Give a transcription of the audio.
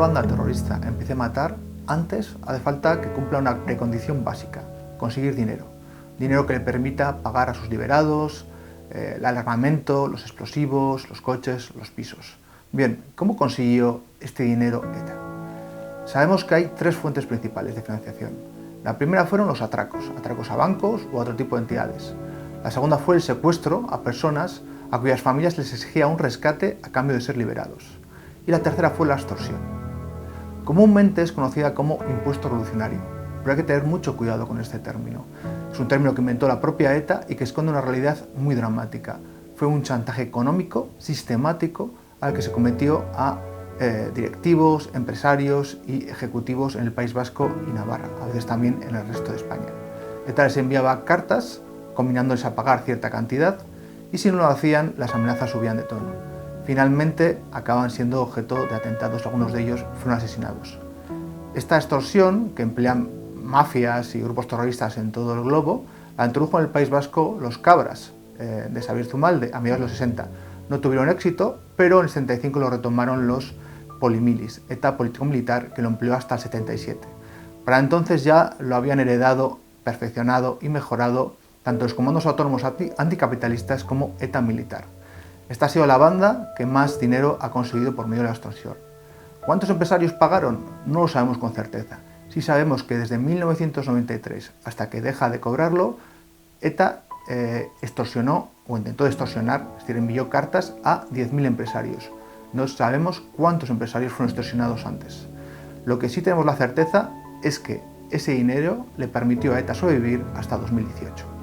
banda terrorista empiece a matar, antes hace falta que cumpla una precondición básica: conseguir dinero. Dinero que le permita pagar a sus liberados, el armamento, los explosivos, los coches, los pisos. Bien, ¿cómo consiguió este dinero ETA? Sabemos que hay tres fuentes principales de financiación. La primera fueron los atracos a bancos u a otro tipo de entidades. La segunda fue el secuestro a personas a cuyas familias les exigía un rescate a cambio de ser liberados. Y la tercera fue la extorsión. Comúnmente es conocida como impuesto revolucionario, pero hay que tener mucho cuidado con este término. Es un término que inventó la propia ETA y que esconde una realidad muy dramática. Fue un chantaje económico sistemático al que se cometió a directivos, empresarios y ejecutivos en el País Vasco y Navarra, a veces también en el resto de España. ETA les enviaba cartas combinándoles a pagar cierta cantidad y si no lo hacían, las amenazas subían de tono. Finalmente acaban siendo objeto de atentados, algunos de ellos fueron asesinados. Esta extorsión, que emplean mafias y grupos terroristas en todo el globo, la introdujo en el País Vasco los Cabras de Xabier Zumalde a mediados de los 60. No tuvieron éxito, pero en el 75 lo retomaron los Polimilis, ETA político-militar, que lo empleó hasta el 77. Para entonces ya lo habían heredado, perfeccionado y mejorado tanto los comandos autónomos anticapitalistas como ETA militar. Esta ha sido la banda que más dinero ha conseguido por medio de la extorsión. ¿Cuántos empresarios pagaron? No lo sabemos con certeza. Sí sabemos que desde 1993 hasta que deja de cobrarlo, ETA extorsionó o intentó extorsionar, es decir, envió cartas a 10.000 empresarios. No sabemos cuántos empresarios fueron extorsionados antes. Lo que sí tenemos la certeza es que ese dinero le permitió a ETA sobrevivir hasta 2018.